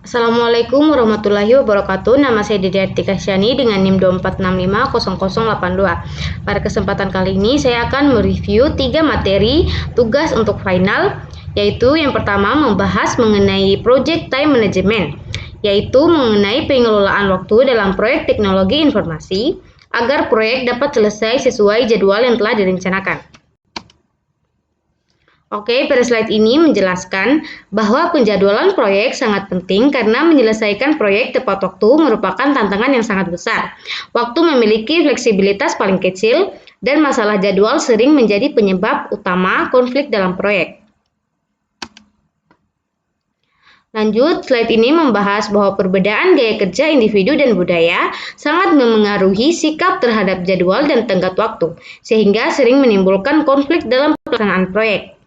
Assalamualaikum warahmatullahi wabarakatuh. Nama saya Dede Artika Syani dengan NIM 24650082. Pada kesempatan kali ini saya akan mereview 3 materi tugas untuk final, yaitu yang pertama membahas mengenai Project Time Management, yaitu mengenai pengelolaan waktu dalam proyek teknologi informasi agar proyek dapat selesai sesuai jadwal yang telah direncanakan. Oke, pada slide ini menjelaskan bahwa penjadwalan proyek sangat penting karena menyelesaikan proyek tepat waktu merupakan tantangan yang sangat besar. Waktu memiliki fleksibilitas paling kecil dan masalah jadwal sering menjadi penyebab utama konflik dalam proyek. Lanjut, slide ini membahas bahwa perbedaan gaya kerja individu dan budaya sangat memengaruhi sikap terhadap jadwal dan tenggat waktu, sehingga sering menimbulkan konflik dalam pelaksanaan proyek.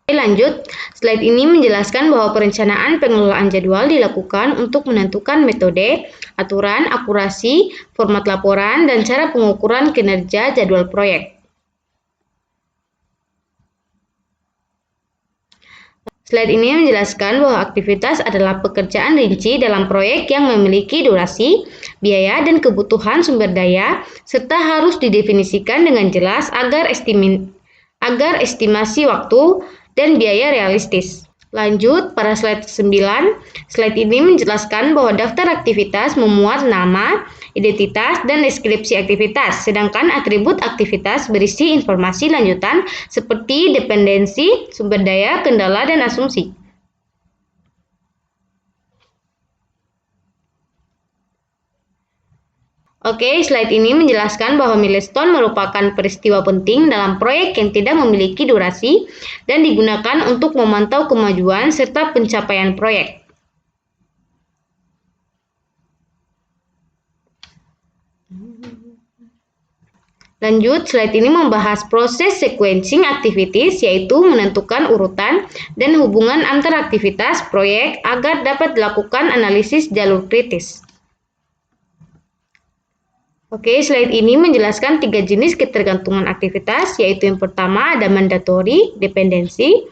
Lanjut, slide ini menjelaskan bahwa perencanaan pengelolaan jadwal dilakukan untuk menentukan metode, aturan, akurasi, format laporan, dan cara pengukuran kinerja jadwal proyek. Slide ini menjelaskan bahwa aktivitas adalah pekerjaan rinci dalam proyek yang memiliki durasi, biaya, dan kebutuhan sumber daya, serta harus didefinisikan dengan jelas agar estimasi waktu dan biaya realistis. Lanjut, pada slide 9, slide ini menjelaskan bahwa daftar aktivitas memuat nama, identitas, dan deskripsi aktivitas, sedangkan atribut aktivitas berisi informasi lanjutan seperti dependensi, sumber daya, kendala, dan asumsi. Oke, slide ini menjelaskan bahwa milestone merupakan peristiwa penting dalam proyek yang tidak memiliki durasi dan digunakan untuk memantau kemajuan serta pencapaian proyek. Lanjut, slide ini membahas proses sequencing activities, yaitu menentukan urutan dan hubungan antar aktivitas proyek agar dapat dilakukan analisis jalur kritis. Oke, slide ini menjelaskan 3 jenis ketergantungan aktivitas, yaitu yang pertama ada mandatory dependency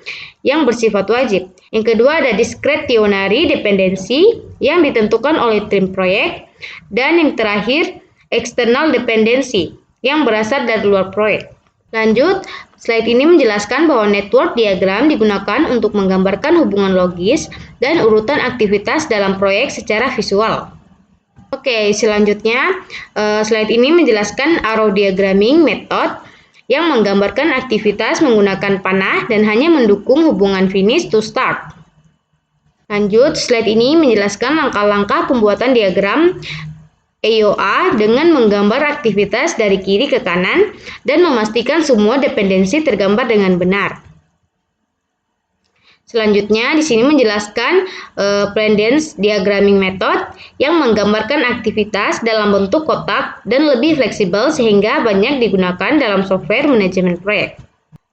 yang bersifat wajib. Yang kedua ada discretionary dependency yang ditentukan oleh tim proyek. Dan yang terakhir external dependency yang berasal dari luar proyek. Lanjut, slide ini menjelaskan bahwa network diagram digunakan untuk menggambarkan hubungan logis dan urutan aktivitas dalam proyek secara visual. Oke, selanjutnya slide ini menjelaskan arrow diagramming method yang menggambarkan aktivitas menggunakan panah dan hanya mendukung hubungan finish to start. Lanjut, slide ini menjelaskan langkah-langkah pembuatan diagram EOA dengan menggambar aktivitas dari kiri ke kanan dan memastikan semua dependensi tergambar dengan benar. Selanjutnya, di sini menjelaskan Prandtl diagramming method yang menggambarkan aktivitas dalam bentuk kotak dan lebih fleksibel sehingga banyak digunakan dalam software manajemen proyek.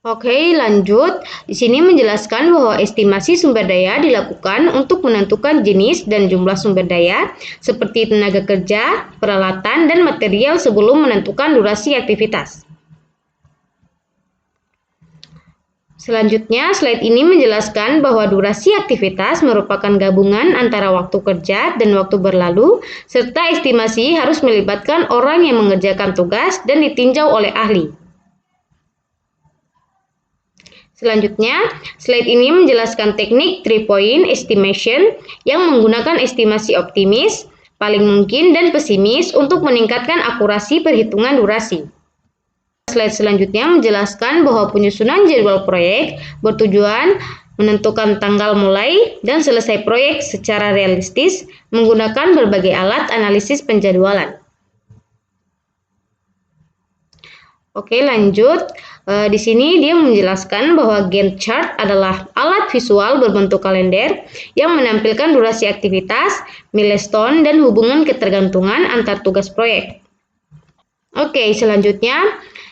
Oke, lanjut. Di sini menjelaskan bahwa estimasi sumber daya dilakukan untuk menentukan jenis dan jumlah sumber daya seperti tenaga kerja, peralatan, dan material sebelum menentukan durasi aktivitas. Selanjutnya, slide ini menjelaskan bahwa durasi aktivitas merupakan gabungan antara waktu kerja dan waktu berlalu, serta estimasi harus melibatkan orang yang mengerjakan tugas dan ditinjau oleh ahli. Selanjutnya, slide ini menjelaskan teknik 3-point estimation yang menggunakan estimasi optimis, paling mungkin, dan pesimis untuk meningkatkan akurasi perhitungan durasi. Slide selanjutnya menjelaskan bahwa penyusunan jadwal proyek bertujuan menentukan tanggal mulai dan selesai proyek secara realistis menggunakan berbagai alat analisis penjadwalan. Oke, lanjut. Di sini dia menjelaskan bahwa Gantt chart adalah alat visual berbentuk kalender yang menampilkan durasi aktivitas, milestone, dan hubungan ketergantungan antar tugas proyek. Oke, selanjutnya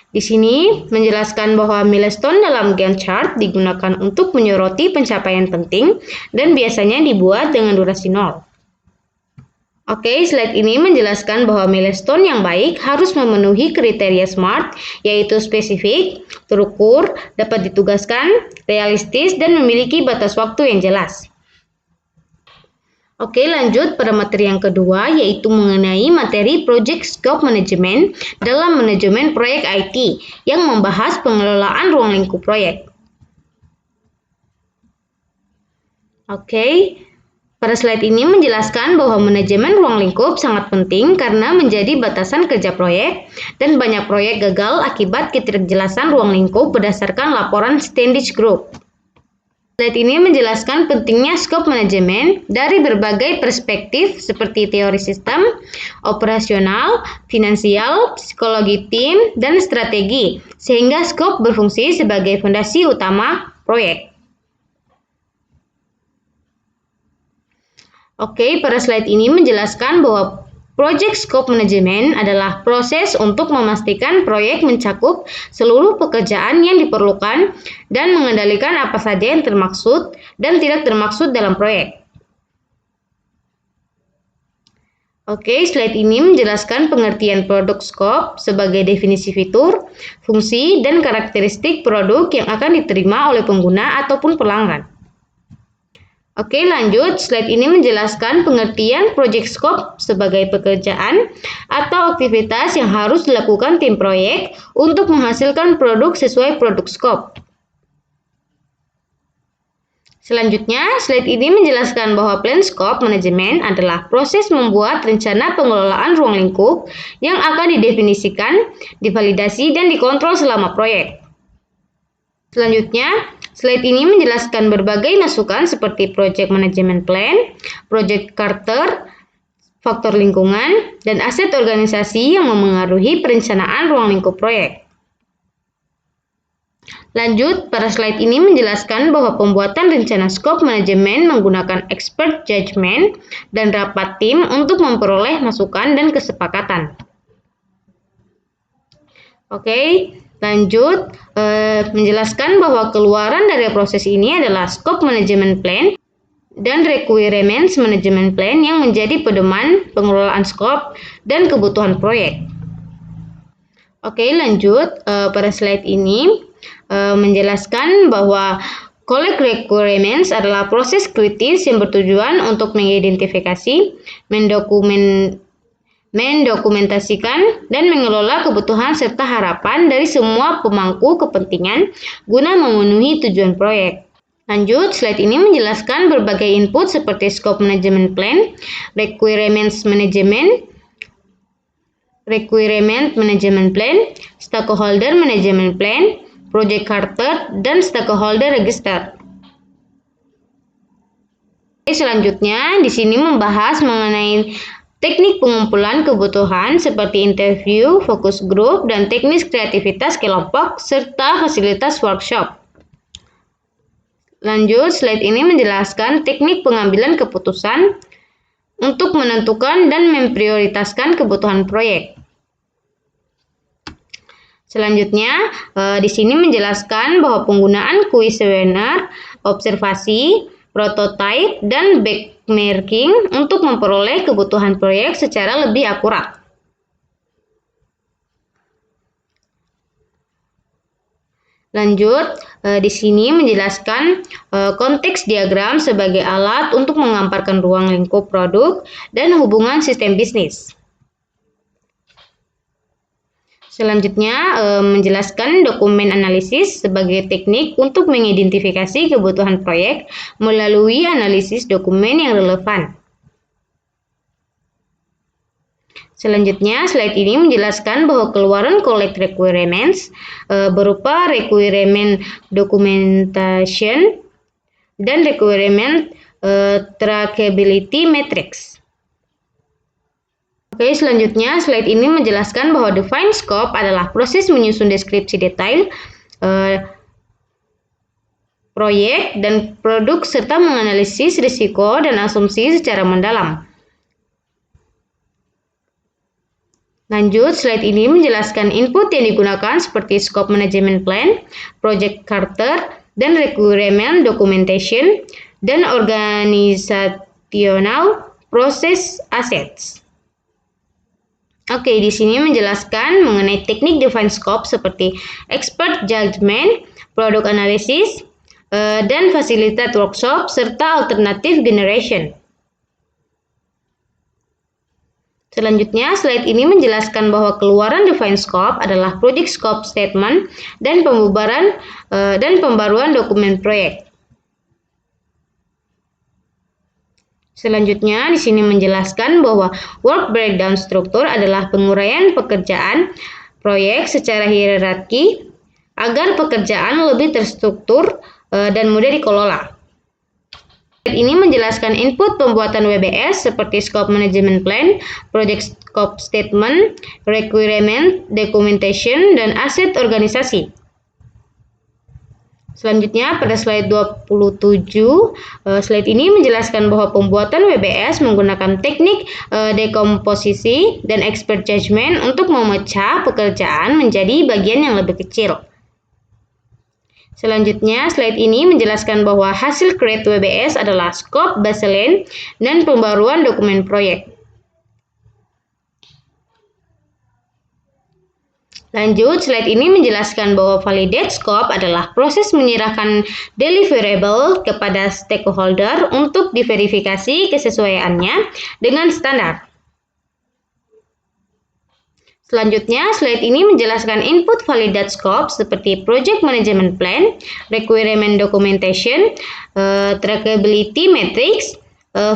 di sini menjelaskan bahwa milestone dalam Gantt chart digunakan untuk menyoroti pencapaian penting dan biasanya dibuat dengan durasi 0. Oke, slide ini menjelaskan bahwa milestone yang baik harus memenuhi kriteria SMART, yaitu spesifik, terukur, dapat ditugaskan, realistis, dan memiliki batas waktu yang jelas. Oke, lanjut pada materi yang kedua, yaitu mengenai materi Project Scope Management dalam manajemen proyek IT yang membahas pengelolaan ruang lingkup proyek. Oke, pada slide ini menjelaskan bahwa manajemen ruang lingkup sangat penting karena menjadi batasan kerja proyek dan banyak proyek gagal akibat ketidakjelasan ruang lingkup berdasarkan laporan Standish Group. Slide ini menjelaskan pentingnya scope manajemen dari berbagai perspektif seperti teori sistem, operasional, finansial, psikologi tim, dan strategi, sehingga scope berfungsi sebagai fondasi utama proyek. Oke, pada slide ini menjelaskan bahwa Project Scope Management adalah proses untuk memastikan proyek mencakup seluruh pekerjaan yang diperlukan dan mengendalikan apa saja yang termaksud dan tidak termaksud dalam proyek. Oke, slide ini menjelaskan pengertian produk scope sebagai definisi fitur, fungsi, dan karakteristik produk yang akan diterima oleh pengguna ataupun pelanggan. Oke, lanjut. Slide ini menjelaskan pengertian project scope sebagai pekerjaan atau aktivitas yang harus dilakukan tim proyek untuk menghasilkan produk sesuai produk scope. Selanjutnya, slide ini menjelaskan bahwa plan scope management adalah proses membuat rencana pengelolaan ruang lingkup yang akan didefinisikan, divalidasi, dan dikontrol selama proyek. Selanjutnya, slide ini menjelaskan berbagai masukan seperti Project Management Plan, Project Charter, faktor lingkungan, dan aset organisasi yang memengaruhi perencanaan ruang lingkup proyek. Lanjut, pada slide ini menjelaskan bahwa pembuatan rencana scope manajemen menggunakan expert judgment dan rapat tim untuk memperoleh masukan dan kesepakatan. Oke. Lanjut, menjelaskan bahwa keluaran dari proses ini adalah Scope Management Plan dan Requirements Management Plan yang menjadi pedoman pengelolaan scope dan kebutuhan proyek. Oke, lanjut, pada slide ini menjelaskan bahwa Collect Requirements adalah proses kritis yang bertujuan untuk mengidentifikasi, mendokumentasikan dan mengelola kebutuhan serta harapan dari semua pemangku kepentingan guna memenuhi tujuan proyek. Lanjut, slide ini menjelaskan berbagai input seperti scope management plan, requirement management plan, stakeholder management plan, project charter, dan stakeholder register. Selanjutnya, di sini membahas mengenai teknik pengumpulan kebutuhan seperti interview, fokus group, dan teknis kreativitas kelompok, serta fasilitas workshop. Lanjut, slide ini menjelaskan teknik pengambilan keputusan untuk menentukan dan memprioritaskan kebutuhan proyek. Selanjutnya, di sini menjelaskan bahwa penggunaan kuesioner, observasi, prototype, dan benchmarking untuk memperoleh kebutuhan proyek secara lebih akurat. Lanjut, di sini menjelaskan konteks diagram sebagai alat untuk menggambarkan ruang lingkup produk dan hubungan sistem bisnis. Selanjutnya, menjelaskan dokumen analisis sebagai teknik untuk mengidentifikasi kebutuhan proyek melalui analisis dokumen yang relevan. Selanjutnya, slide ini menjelaskan bahwa keluaran collect requirements berupa requirement documentation dan requirement trackability matrix. Oke, selanjutnya slide ini menjelaskan bahwa define scope adalah proses menyusun deskripsi detail proyek dan produk serta menganalisis risiko dan asumsi secara mendalam. Lanjut, slide ini menjelaskan input yang digunakan seperti scope management plan, project charter, dan requirement documentation, dan organizational process assets. Oke, di sini menjelaskan mengenai teknik define scope seperti expert judgment, product analysis, dan fasilitas workshop, serta alternative generation. Selanjutnya, slide ini menjelaskan bahwa keluaran defined scope adalah project scope statement dan pembubaran dan pembaruan dokumen proyek. Selanjutnya, di sini menjelaskan bahwa work breakdown struktur adalah penguraian pekerjaan proyek secara hierarki agar pekerjaan lebih terstruktur dan mudah dikelola. Ini menjelaskan input pembuatan WBS seperti Scope Management Plan, Project Scope Statement, Requirement, Documentation, dan aset organisasi. Selanjutnya pada slide 27, slide ini menjelaskan bahwa pembuatan WBS menggunakan teknik dekomposisi dan expert judgment untuk memecah pekerjaan menjadi bagian yang lebih kecil. Selanjutnya, slide ini menjelaskan bahwa hasil create WBS adalah scope baseline dan pembaruan dokumen proyek. Lanjut, slide ini menjelaskan bahwa validate scope adalah proses menyerahkan deliverable kepada stakeholder untuk diverifikasi kesesuaiannya dengan standar. Selanjutnya, slide ini menjelaskan input validate scope seperti project management plan, requirement documentation, trackability matrix,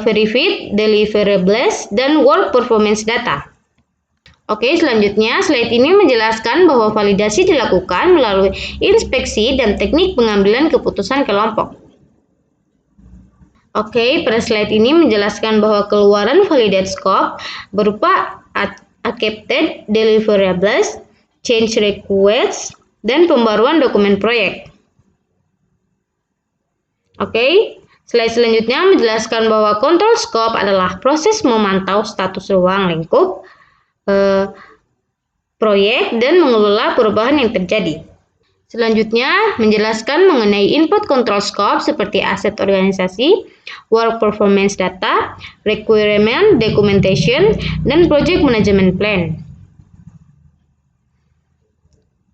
verified deliverables, dan work performance data. Oke, selanjutnya slide ini menjelaskan bahwa validasi dilakukan melalui inspeksi dan teknik pengambilan keputusan kelompok. Oke, pada slide ini menjelaskan bahwa keluaran validate scope berupa accepted deliverables, change requests, dan pembaruan dokumen proyek. Oke, slide selanjutnya menjelaskan bahwa control scope adalah proses memantau status ruang lingkup proyek dan mengelola perubahan yang terjadi. Selanjutnya, menjelaskan mengenai input control scope seperti aset organisasi, work performance data, requirement documentation, dan project management plan.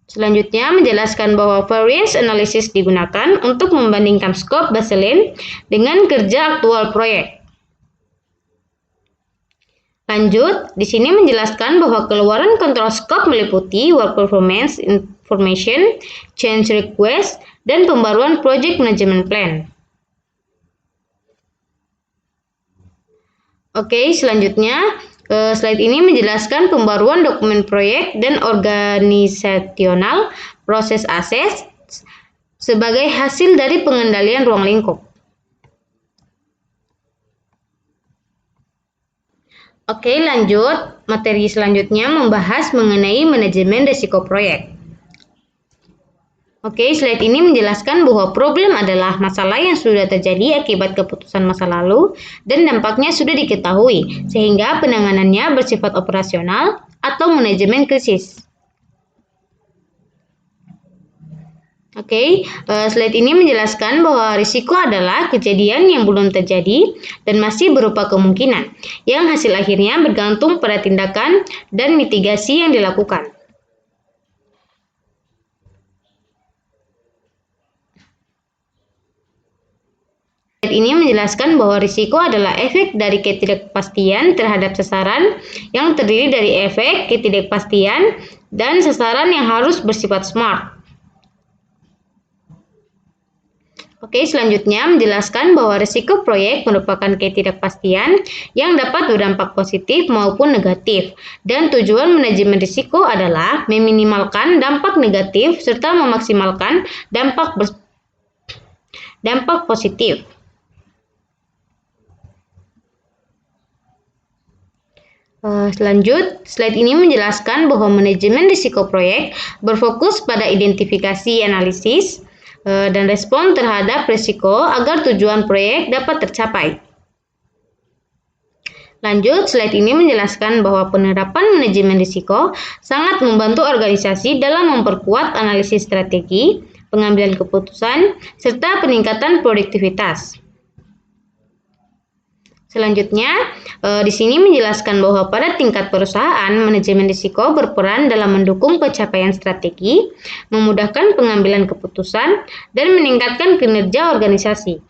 Selanjutnya, menjelaskan bahwa variance analysis digunakan untuk membandingkan scope baseline dengan kerja aktual proyek. Lanjut, di sini menjelaskan bahwa keluaran control scope meliputi work performance information, change request, dan pembaruan project management plan. Oke, selanjutnya slide ini menjelaskan pembaruan dokumen proyek dan organisasional proses aset sebagai hasil dari pengendalian ruang lingkup. Oke, lanjut. Materi selanjutnya membahas mengenai manajemen risiko proyek. Oke, slide ini menjelaskan bahwa problem adalah masalah yang sudah terjadi akibat keputusan masa lalu dan dampaknya sudah diketahui, sehingga penanganannya bersifat operasional atau manajemen krisis. Oke, slide ini menjelaskan bahwa risiko adalah kejadian yang belum terjadi dan masih berupa kemungkinan, yang hasil akhirnya bergantung pada tindakan dan mitigasi yang dilakukan. Slide ini menjelaskan bahwa risiko adalah efek dari ketidakpastian terhadap sasaran yang terdiri dari efek ketidakpastian dan sasaran yang harus bersifat smart. Oke, selanjutnya menjelaskan bahwa risiko proyek merupakan ketidakpastian yang dapat berdampak positif maupun negatif, dan tujuan manajemen risiko adalah meminimalkan dampak negatif serta memaksimalkan dampak positif. Selanjut, slide ini menjelaskan bahwa manajemen risiko proyek berfokus pada identifikasi, analisis, dan respon terhadap risiko agar tujuan proyek dapat tercapai. Lanjut, slide ini menjelaskan bahwa penerapan manajemen risiko sangat membantu organisasi dalam memperkuat analisis strategi, pengambilan keputusan, serta peningkatan produktivitas. Selanjutnya, di sini menjelaskan bahwa pada tingkat perusahaan, manajemen risiko berperan dalam mendukung pencapaian strategi, memudahkan pengambilan keputusan, dan meningkatkan kinerja organisasi.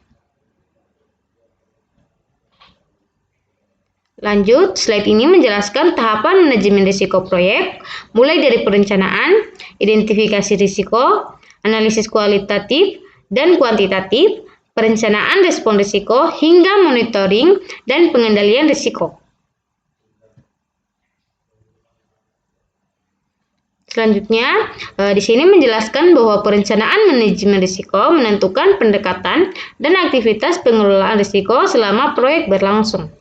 Lanjut, slide ini menjelaskan tahapan manajemen risiko proyek, mulai dari perencanaan, identifikasi risiko, analisis kualitatif dan kuantitatif, perencanaan respon risiko, hingga monitoring dan pengendalian risiko. Selanjutnya, di sini menjelaskan bahwa perencanaan manajemen risiko menentukan pendekatan dan aktivitas pengelolaan risiko selama proyek berlangsung.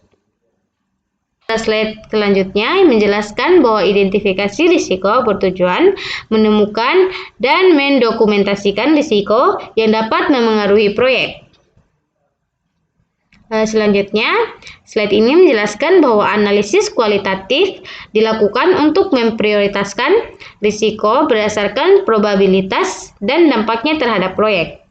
Slide selanjutnya menjelaskan bahwa identifikasi risiko bertujuan menemukan dan mendokumentasikan risiko yang dapat memengaruhi proyek. Selanjutnya, slide ini menjelaskan bahwa analisis kualitatif dilakukan untuk memprioritaskan risiko berdasarkan probabilitas dan dampaknya terhadap proyek.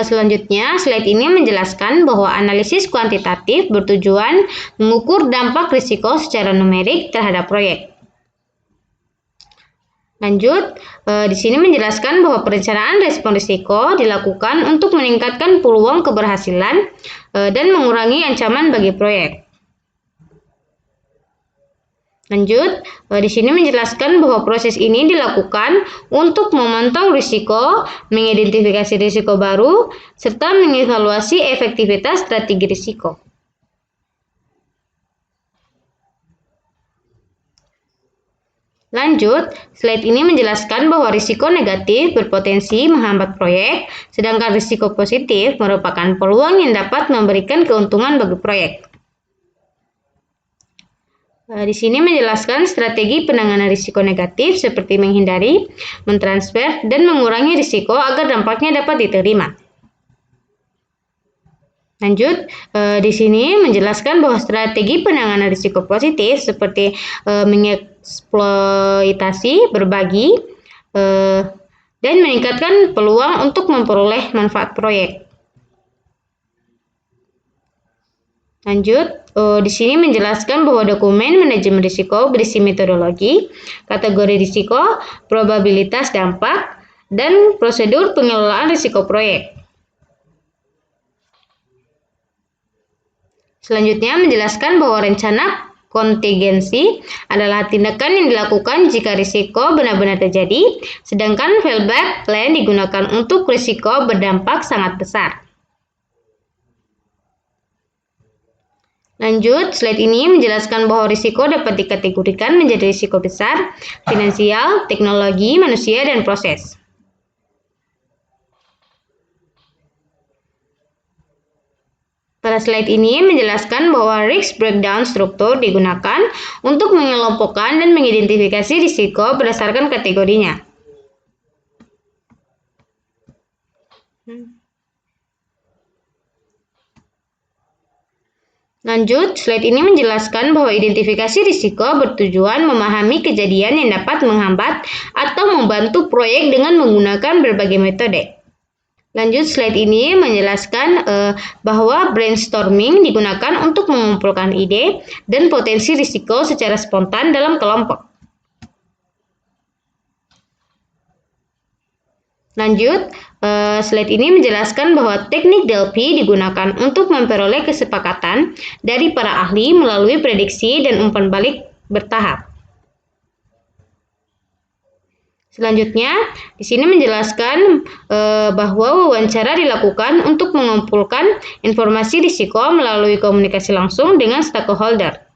Selanjutnya, slide ini menjelaskan bahwa analisis kuantitatif bertujuan mengukur dampak risiko secara numerik terhadap proyek. Lanjut, di sini menjelaskan bahwa perencanaan respon risiko dilakukan untuk meningkatkan peluang keberhasilan dan mengurangi ancaman bagi proyek. Lanjut, di sini menjelaskan bahwa proses ini dilakukan untuk memantau risiko, mengidentifikasi risiko baru, serta mengevaluasi efektivitas strategi risiko. Lanjut, slide ini menjelaskan bahwa risiko negatif berpotensi menghambat proyek, sedangkan risiko positif merupakan peluang yang dapat memberikan keuntungan bagi proyek. Di sini menjelaskan strategi penanganan risiko negatif seperti menghindari, mentransfer, dan mengurangi risiko agar dampaknya dapat diterima. Lanjut, di sini menjelaskan bahwa strategi penanganan risiko positif seperti mengeksploitasi, berbagi, dan meningkatkan peluang untuk memperoleh manfaat proyek. Lanjut, di sini menjelaskan bahwa dokumen manajemen risiko berisi metodologi, kategori risiko, probabilitas dampak, dan prosedur pengelolaan risiko proyek. Selanjutnya menjelaskan bahwa rencana kontingensi adalah tindakan yang dilakukan jika risiko benar-benar terjadi, sedangkan fallback plan digunakan untuk risiko berdampak sangat besar. Lanjut, slide ini menjelaskan bahwa risiko dapat dikategorikan menjadi risiko besar, finansial, teknologi, manusia, dan proses. Pada slide ini menjelaskan bahwa risk breakdown struktur digunakan untuk mengelompokkan dan mengidentifikasi risiko berdasarkan kategorinya. Lanjut, slide ini menjelaskan bahwa identifikasi risiko bertujuan memahami kejadian yang dapat menghambat atau membantu proyek dengan menggunakan berbagai metode. Lanjut, slide ini menjelaskan bahwa brainstorming digunakan untuk mengumpulkan ide dan potensi risiko secara spontan dalam kelompok. Lanjut, slide ini menjelaskan bahwa teknik Delphi digunakan untuk memperoleh kesepakatan dari para ahli melalui prediksi dan umpan balik bertahap. Selanjutnya, di sini menjelaskan bahwa wawancara dilakukan untuk mengumpulkan informasi risiko melalui komunikasi langsung dengan stakeholder.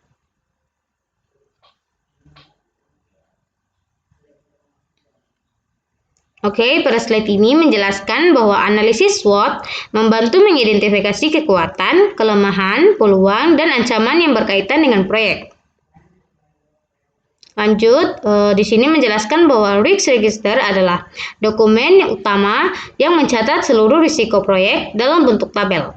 Oke, pada slide ini menjelaskan bahwa analisis SWOT membantu mengidentifikasi kekuatan, kelemahan, peluang, dan ancaman yang berkaitan dengan proyek. Lanjut, di sini menjelaskan bahwa Risk Register adalah dokumen utama yang mencatat seluruh risiko proyek dalam bentuk tabel.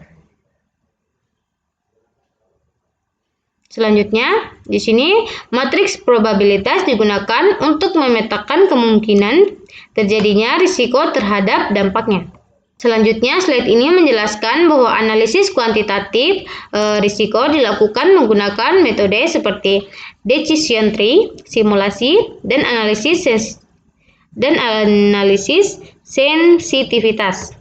Selanjutnya, di sini matriks probabilitas digunakan untuk memetakan kemungkinan terjadinya risiko terhadap dampaknya. Selanjutnya, slide ini menjelaskan bahwa analisis kuantitatif risiko dilakukan menggunakan metode seperti decision tree, simulasi, dan analisis dan analisis sensitivitas.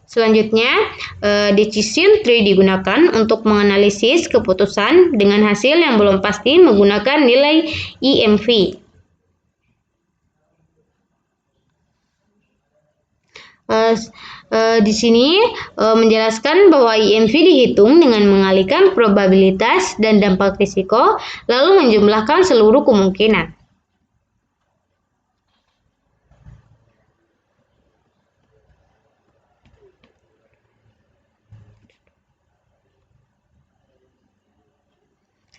Selanjutnya, decision tree digunakan untuk menganalisis keputusan dengan hasil yang belum pasti menggunakan nilai EMV. Di sini menjelaskan bahwa EMV dihitung dengan mengalihkan probabilitas dan dampak risiko, lalu menjumlahkan seluruh kemungkinan.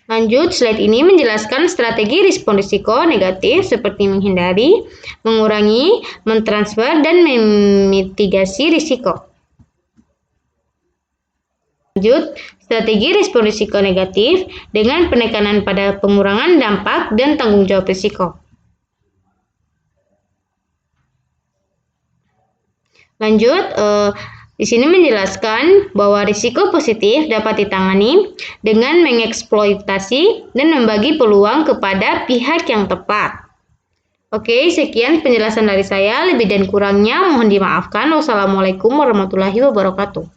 Lanjut, slide ini menjelaskan strategi respon risiko negatif seperti menghindari, mengurangi, mentransfer, dan memitigasi risiko. Lanjut, strategi respon risiko negatif dengan penekanan pada pengurangan dampak dan tanggung jawab risiko. Lanjut, di sini menjelaskan bahwa risiko positif dapat ditangani dengan mengeksploitasi dan membagi peluang kepada pihak yang tepat. Oke, sekian penjelasan dari saya. Lebih dan kurangnya mohon dimaafkan. Wassalamualaikum warahmatullahi wabarakatuh.